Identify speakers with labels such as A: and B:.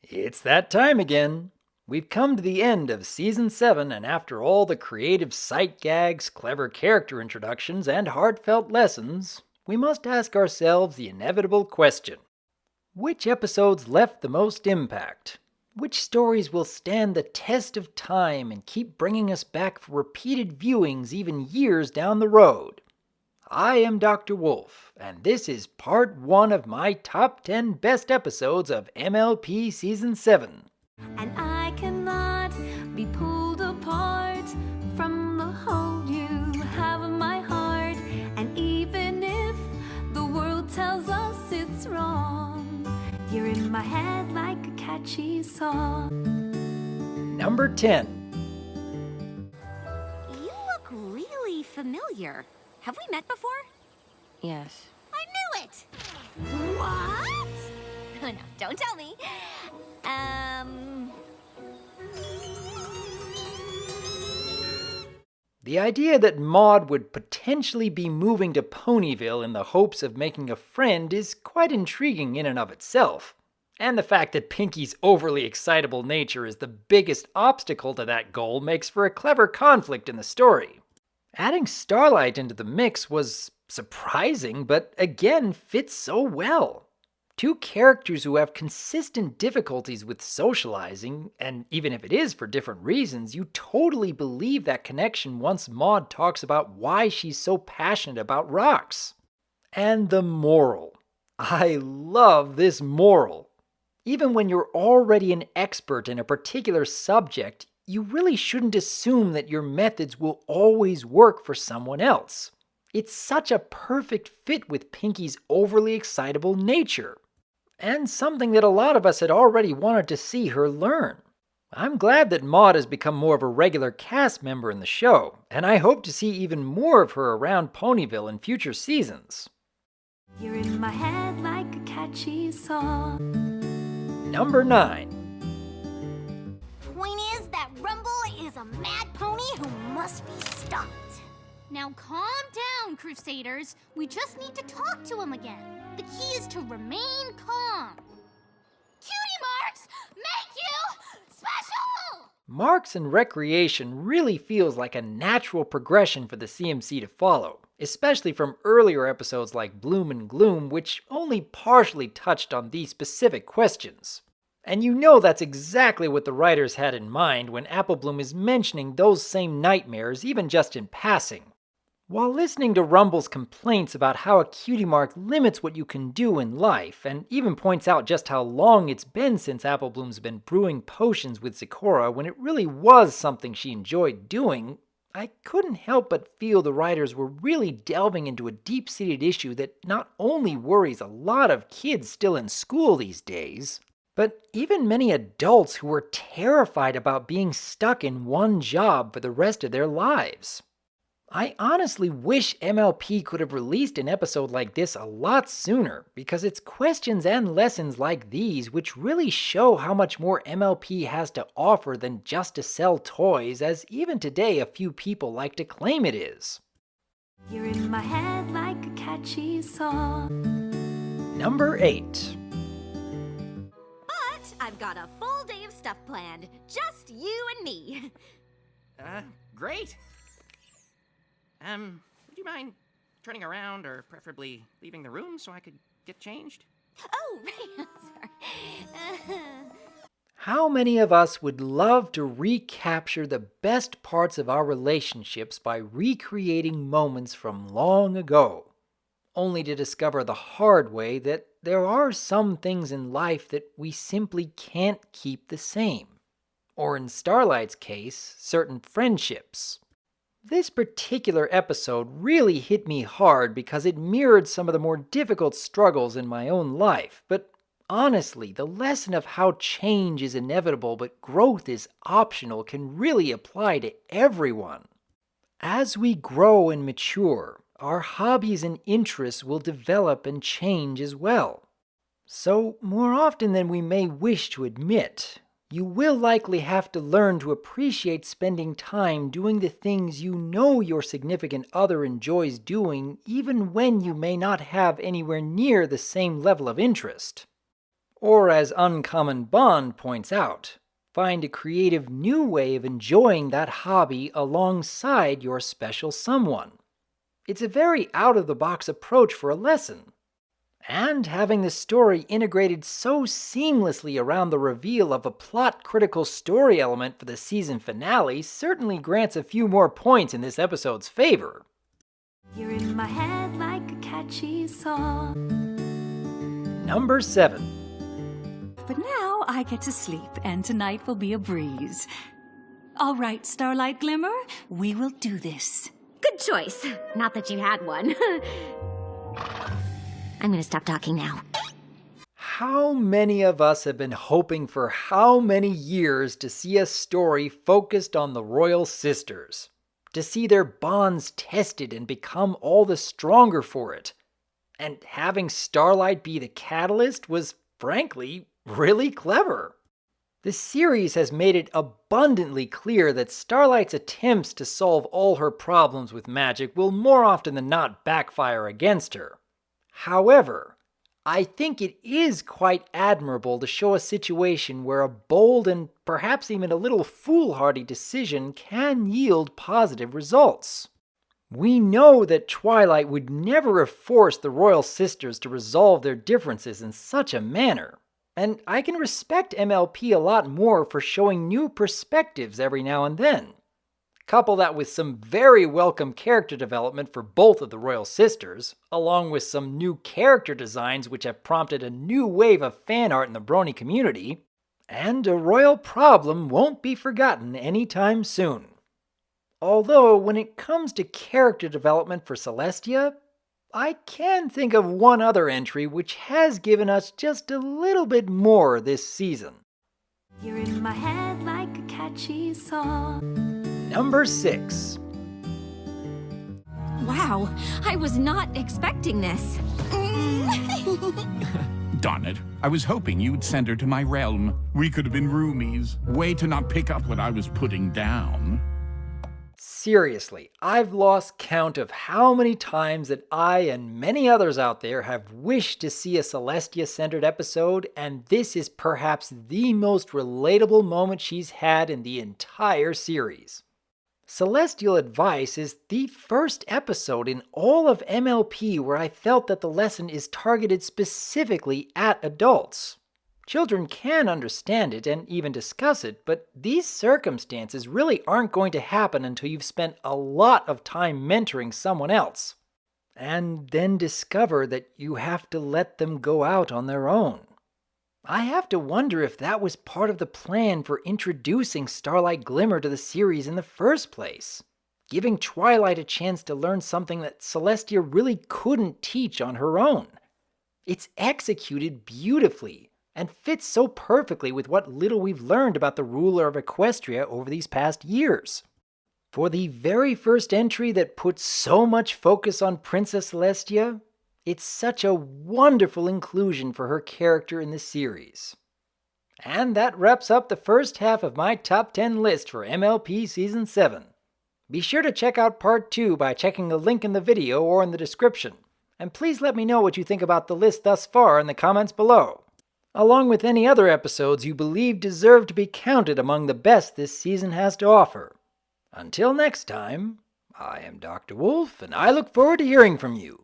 A: It's that time again. We've come to the end of Season 7, and after all the creative sight gags, clever character introductions, and heartfelt lessons, we must ask ourselves the inevitable question. Which episodes left the most impact? Which stories will stand the test of time and keep bringing us back for repeated viewings even years down the road? I am Dr. Wolf, and this is part 1 of my top 10 best episodes of MLP Season 7.
B: And I cannot be pulled apart from the hole you have in my heart. And even if the world tells us it's wrong, you're in my head like a catchy song.
A: Number 10.
C: You look really familiar. Have we met before?
B: Yes.
C: I knew it! What? Oh, no, don't tell me.
A: The idea that Maud would potentially be moving to Ponyville in the hopes of making a friend is quite intriguing in and of itself. And the fact that Pinky's overly excitable nature is the biggest obstacle to that goal makes for a clever conflict in the story. Adding Starlight into the mix was surprising, but again fits so well. Two characters who have consistent difficulties with socializing, and even if it is for different reasons, you totally believe that connection once Maud talks about why she's so passionate about rocks. And the moral. I love this moral. Even when you're already an expert in a particular subject, you really shouldn't assume that your methods will always work for someone else. It's such a perfect fit with Pinky's overly excitable nature. And something that a lot of us had already wanted to see her learn. I'm glad that Maud has become more of a regular cast member in the show, and I hope to see even more of her around Ponyville in future seasons.
B: You're in my head like a catchy song.
A: Number 9.
C: Point is that Rumble is a mad pony who must be stopped.
D: Now calm down, Crusaders. We just need to talk to him again. The key is to remain calm. Cutie Marks, make you special!
A: Marks and Recreation really feels like a natural progression for the CMC to follow, especially from earlier episodes like Bloom and Gloom, which only partially touched on these specific questions. And you know that's exactly what the writers had in mind when Applebloom is mentioning those same nightmares, even just in passing. While listening to Rumble's complaints about how a cutie mark limits what you can do in life, and even points out just how long it's been since Applebloom's been brewing potions with Zecora when it really was something she enjoyed doing, I couldn't help but feel the writers were really delving into a deep-seated issue that not only worries a lot of kids still in school these days, but even many adults who are terrified about being stuck in one job for the rest of their lives. I honestly wish MLP could have released an episode like this a lot sooner, because it's questions and lessons like these which really show how much more MLP has to offer than just to sell toys, as even today a few people like to claim it is.
B: You're in my head like a catchy song.
A: Number 8.
C: But I've got a full day of stuff planned. Just you and me.
E: Great. Would you mind turning around or preferably leaving the room so I could get changed?
C: Oh, right. Sorry.
A: How many of us would love to recapture the best parts of our relationships by recreating moments from long ago, only to discover the hard way that there are some things in life that we simply can't keep the same, or in Starlight's case, certain friendships. This particular episode really hit me hard because it mirrored some of the more difficult struggles in my own life, but honestly, the lesson of how change is inevitable but growth is optional can really apply to everyone. As we grow and mature, our hobbies and interests will develop and change as well. So, more often than we may wish to admit, you will likely have to learn to appreciate spending time doing the things you know your significant other enjoys doing, even when you may not have anywhere near the same level of interest. Or as Uncommon Bond points out, find a creative new way of enjoying that hobby alongside your special someone. It's a very out-of-the-box approach for a lesson. And having the story integrated so seamlessly around the reveal of a plot-critical story element for the season finale certainly grants a few more points in this episode's favor.
B: You're in my head like a catchy song.
A: Number 7.
F: But now I get to sleep, and tonight will be a breeze. All right, Starlight Glimmer, we will do this.
C: Good choice. Not that you had one. I'm gonna stop talking now.
A: How many of us have been hoping for how many years to see a story focused on the Royal Sisters? To see their bonds tested and become all the stronger for it? And having Starlight be the catalyst was, frankly, really clever. The series has made it abundantly clear that Starlight's attempts to solve all her problems with magic will more often than not backfire against her. However, I think it is quite admirable to show a situation where a bold and perhaps even a little foolhardy decision can yield positive results. We know that Twilight would never have forced the Royal Sisters to resolve their differences in such a manner, and I can respect MLP a lot more for showing new perspectives every now and then. Couple that with some very welcome character development for both of the Royal Sisters, along with some new character designs which have prompted a new wave of fan art in the Brony community, and a royal problem won't be forgotten anytime soon. Although, when it comes to character development for Celestia, I can think of one other entry which has given us just a little bit more this season.
B: You're in my head like a catchy song.
A: Number 6.
C: Wow, I was not expecting this.
G: Darn it. I was hoping you'd send her to my realm. We could have been roomies. Way to not pick up what I was putting down.
A: Seriously, I've lost count of how many times that I and many others out there have wished to see a Celestia-centered episode, and this is perhaps the most relatable moment she's had in the entire series. Celestial Advice is the first episode in all of MLP where I felt that the lesson is targeted specifically at adults. Children can understand it and even discuss it, but these circumstances really aren't going to happen until you've spent a lot of time mentoring someone else, and then discover that you have to let them go out on their own. I have to wonder if that was part of the plan for introducing Starlight Glimmer to the series in the first place, giving Twilight a chance to learn something that Celestia really couldn't teach on her own. It's executed beautifully, and fits so perfectly with what little we've learned about the ruler of Equestria over these past years. For the very first entry that puts so much focus on Princess Celestia, it's such a wonderful inclusion for her character in the series. And that wraps up the first half of my top 10 list for MLP Season 7. Be sure to check out Part 2 by checking the link in the video or in the description, and please let me know what you think about the list thus far in the comments below, along with any other episodes you believe deserve to be counted among the best this season has to offer. Until next time, I am Dr. Wolf, and I look forward to hearing from you.